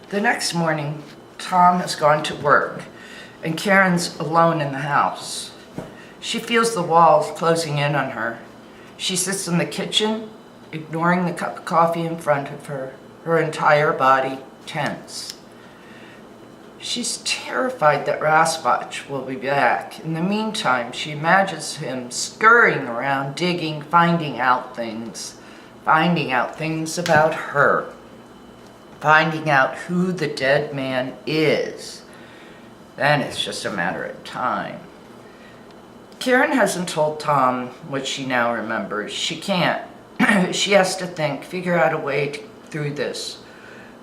The next morning, Tom has gone to work, and Karen's alone in the house. She feels the walls closing in on her. She sits in the kitchen, ignoring the cup of coffee in front of her, her entire body tense. She's terrified that Raspach will be back. In the meantime, she imagines him scurrying around, digging, finding out things about her, finding out who the dead man is. Then it's just a matter of time. Karen hasn't told Tom what she now remembers. She can't. She has to think, figure out a way through this.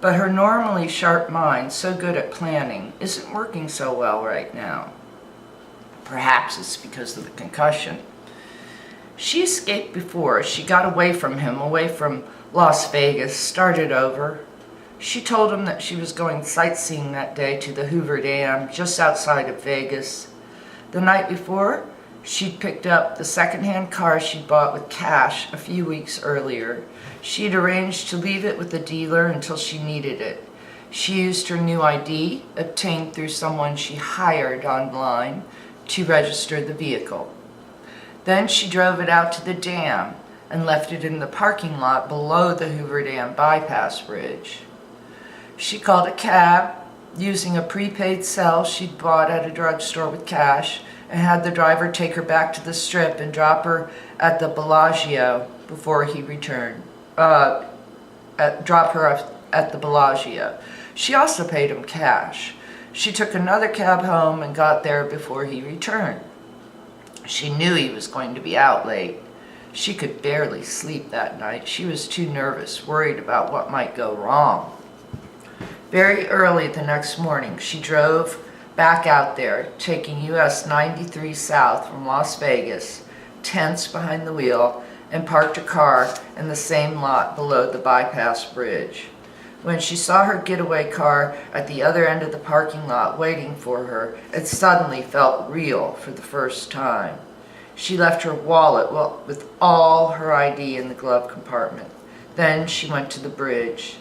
But her normally sharp mind, so good at planning, isn't working so well right now. Perhaps it's because of the concussion. She escaped before. She got away from him, away from Las Vegas, started over. She told him that she was going sightseeing that day to the Hoover Dam, just outside of Vegas. The night before, she'd picked up the second-hand car she'd bought with cash a few weeks earlier. She'd arranged to leave it with the dealer until she needed it. She used her new ID, obtained through someone she hired online, to register the vehicle. Then she drove it out to the dam and left it in the parking lot below the Hoover Dam bypass bridge. She called a cab using a prepaid cell she'd bought at a drugstore with cash, and had the driver take her back to the Strip and drop her at the Bellagio before he returned. Drop her at the Bellagio. She also paid him cash. She took another cab home and got there before he returned. She knew he was going to be out late. She could barely sleep that night. She was too nervous, worried about what might go wrong. Very early the next morning, she drove back out there, taking US 93 south from Las Vegas, tense behind the wheel, and parked her car in the same lot below the bypass bridge. When she saw her getaway car at the other end of the parking lot waiting for her, it suddenly felt real for the first time. She left her wallet with all her ID in the glove compartment. Then she went to the bridge.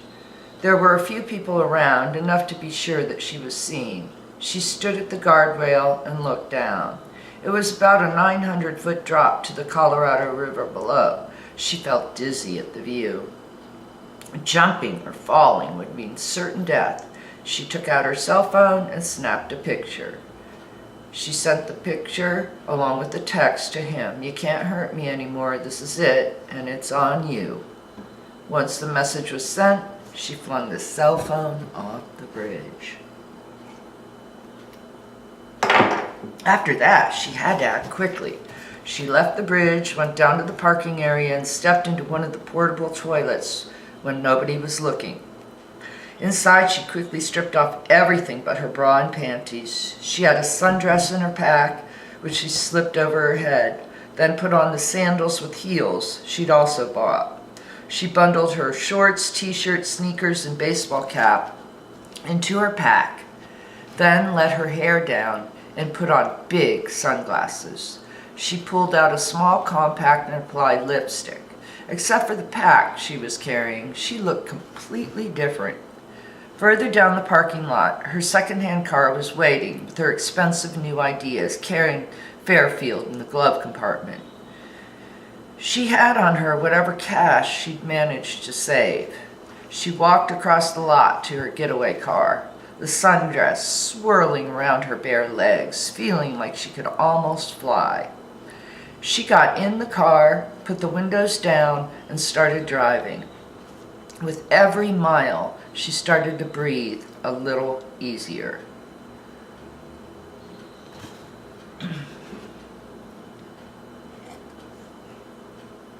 There were a few people around, enough to be sure that she was seen. She stood at the guardrail and looked down. It was about a 900-foot drop to the Colorado River below. She felt dizzy at the view. Jumping or falling would mean certain death. She took out her cell phone and snapped a picture. She sent the picture along with the text to him. "You can't hurt me anymore. This is it, and it's on you." Once the message was sent, she flung the cell phone off the bridge. After that, she had to act quickly. She left the bridge, went down to the parking area, and stepped into one of the portable toilets when nobody was looking. Inside, she quickly stripped off everything but her bra and panties. She had a sundress in her pack, which she slipped over her head, then put on the sandals with heels she'd also bought. She bundled her shorts, t-shirt, sneakers, and baseball cap into her pack, then let her hair down and put on big sunglasses. She pulled out a small compact and applied lipstick. Except for the pack she was carrying, she looked completely different. Further down the parking lot, her second-hand car was waiting with her expensive new ideas, carrying Fairfield in the glove compartment. She had on her whatever cash she'd managed to save. She walked across the lot to her getaway car, the sundress swirling around her bare legs, feeling like she could almost fly. She got in the car, put the windows down, and started driving. With every mile, she started to breathe a little easier.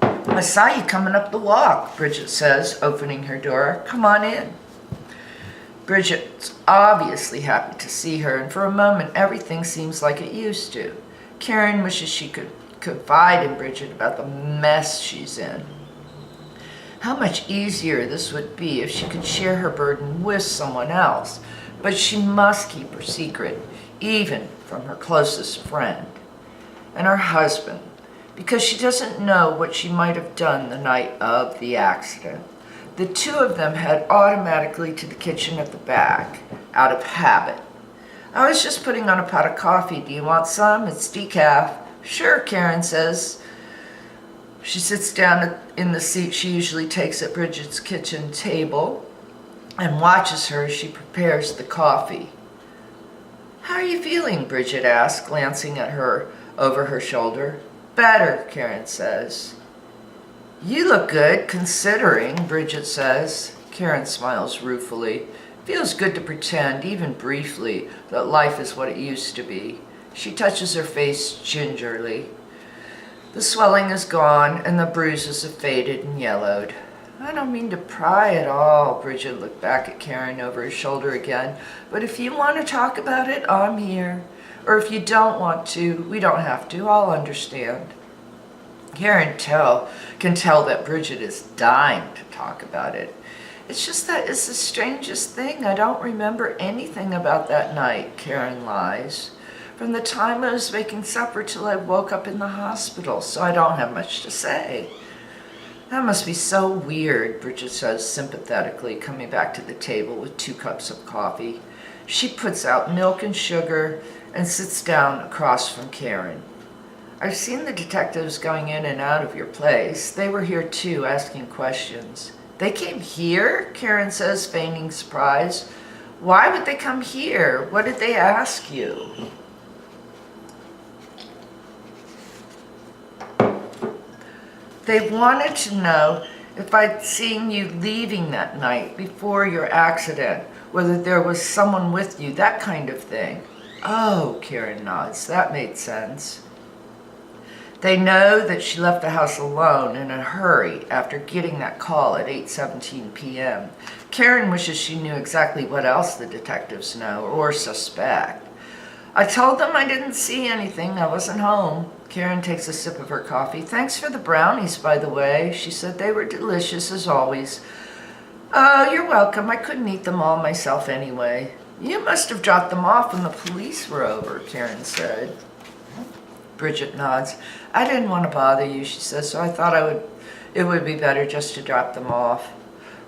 "I saw you coming up the walk," Bridget says, opening her door. "Come on in." Bridget's obviously happy to see her, and for a moment everything seems like it used to. Karen wishes she could confide in Bridget about the mess she's in. How much easier this would be if she could share her burden with someone else, but she must keep her secret, even from her closest friend and her husband, because she doesn't know what she might have done the night of the accident. The two of them head automatically to the kitchen at the back, out of habit. I was just putting on a pot of coffee. Do you want some? It's decaf. Sure, Karen says. She sits down in the seat she usually takes at Bridget's kitchen table and watches her as she prepares the coffee. How are you feeling? Bridget asks, glancing at her over her shoulder. Better, Karen says. You look good, considering, Bridget says. Karen smiles ruefully. Feels good to pretend, even briefly, that life is what it used to be. She touches her face gingerly. The swelling is gone, and the bruises have faded and yellowed. I don't mean to pry at all, Bridget looked back at Karen over her shoulder again, but if you want to talk about it, I'm here. Or if you don't want to, we don't have to, I'll understand. Karen can tell that Bridget is dying to talk about it. It's just that it's the strangest thing. I don't remember anything about that night, Karen lies. From the time I was making supper till I woke up in the hospital, so I don't have much to say. That must be so weird, Bridget says sympathetically, coming back to the table with 2 cups of coffee. She puts out milk and sugar and sits down across from Karen. I've seen the detectives going in and out of your place. They were here too, asking questions. They came here? Karen says, feigning surprise. Why would they come here? What did they ask you? They wanted to know if I'd seen you leaving that night before your accident, whether there was someone with you, that kind of thing. Oh, Karen nods. That made sense. They know that she left the house alone in a hurry after getting that call at 8:17 p.m. Karen wishes she knew exactly what else the detectives know or suspect. I told them I didn't see anything. I wasn't home. Karen takes a sip of her coffee. Thanks for the brownies, by the way. She said they were delicious as always. Oh, you're welcome. I couldn't eat them all myself anyway. You must have dropped them off when the police were over, Karen said. Bridget nods. I didn't want to bother you, she says, so I thought it would be better just to drop them off.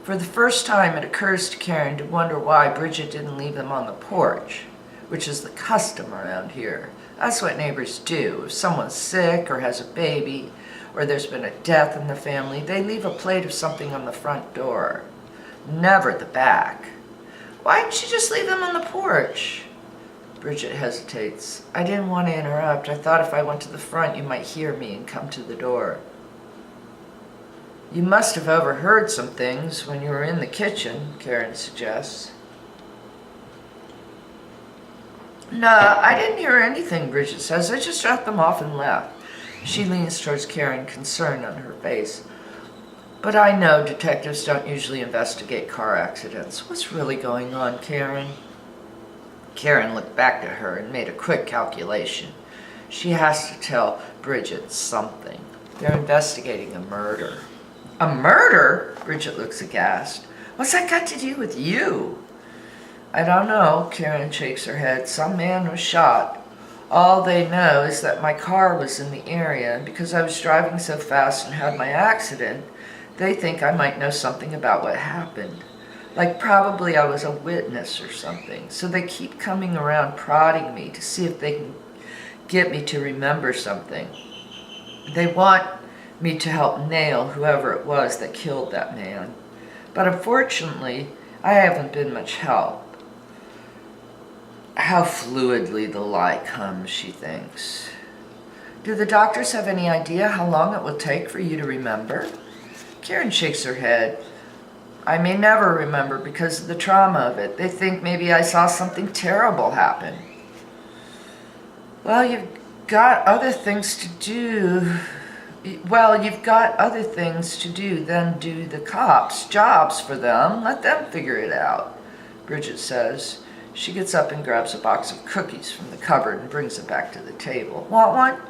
For the first time, it occurs to Karen to wonder why Bridget didn't leave them on the porch, which is the custom around here. That's what neighbors do. If someone's sick or has a baby, or there's been a death in the family, they leave a plate of something on the front door. Never the back. Why didn't you just leave them on the porch? Bridget hesitates. I didn't want to interrupt. I thought if I went to the front, you might hear me and come to the door. You must have overheard some things when you were in the kitchen, Karen suggests. No, I didn't hear anything, Bridget says. I just dropped them off and left. She leans towards Karen, concern on her face. But I know detectives don't usually investigate car accidents. What's really going on, Karen? Karen looked back at her and made a quick calculation. She has to tell Bridget something. They're investigating a murder. A murder? Bridget looks aghast. What's that got to do with you? I don't know, Karen shakes her head. Some man was shot. All they know is that my car was in the area, and because I was driving so fast and had my accident, they think I might know something about what happened. Like probably I was a witness or something. So they keep coming around prodding me to see if they can get me to remember something. They want me to help nail whoever it was that killed that man. But unfortunately, I haven't been much help. How fluidly the lie comes, she thinks. Do the doctors have any idea how long it will take for you to remember? Karen shakes her head. I may never remember because of the trauma of it. They think maybe I saw something terrible happen. Well, you've got other things to do. You've got other things to do than do the cops' jobs for them. Let them figure it out, Bridget says. She gets up and grabs a box of cookies from the cupboard and brings it back to the table. Want one?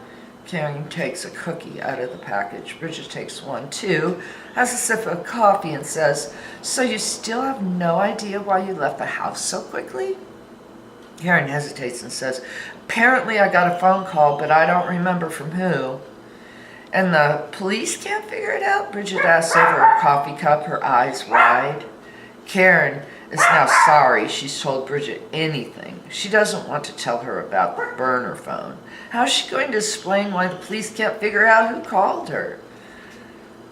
Karen takes a cookie out of the package. Bridget takes one too, has a sip of coffee and says, So you still have no idea why you left the house so quickly? Karen hesitates and says, Apparently I got a phone call, but I don't remember from who. And the police can't figure it out? Bridget asks over her coffee cup, her eyes wide. Karen is now sorry she's told Bridget anything. She doesn't want to tell her about the burner phone. How is she going to explain why the police can't figure out who called her?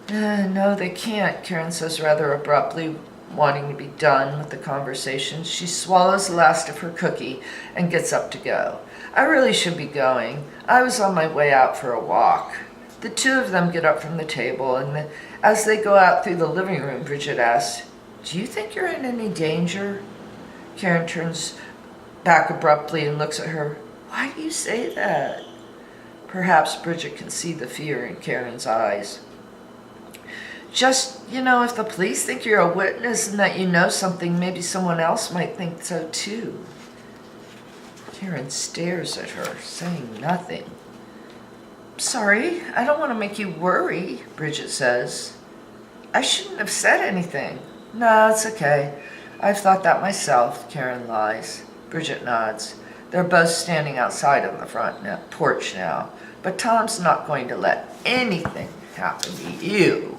No, they can't, Karen says rather abruptly, wanting to be done with the conversation. She swallows the last of her cookie and gets up to go. I really should be going. I was on my way out for a walk. The two of them get up from the table, and as they go out through the living room, Bridget asks, "Do you think you're in any danger?" Karen turns back abruptly and looks at her. "Why do you say that?" Perhaps Bridget can see the fear in Karen's eyes. Just, if the police think you're a witness and that you know something, maybe someone else might think so too. Karen stares at her, saying nothing. "Sorry, I don't want to make you worry," Bridget says. "I shouldn't have said anything." "No, it's okay. I've thought that myself," Karen lies. Bridget nods. They're both standing outside on the front porch now, but Tom's not going to let anything happen to you.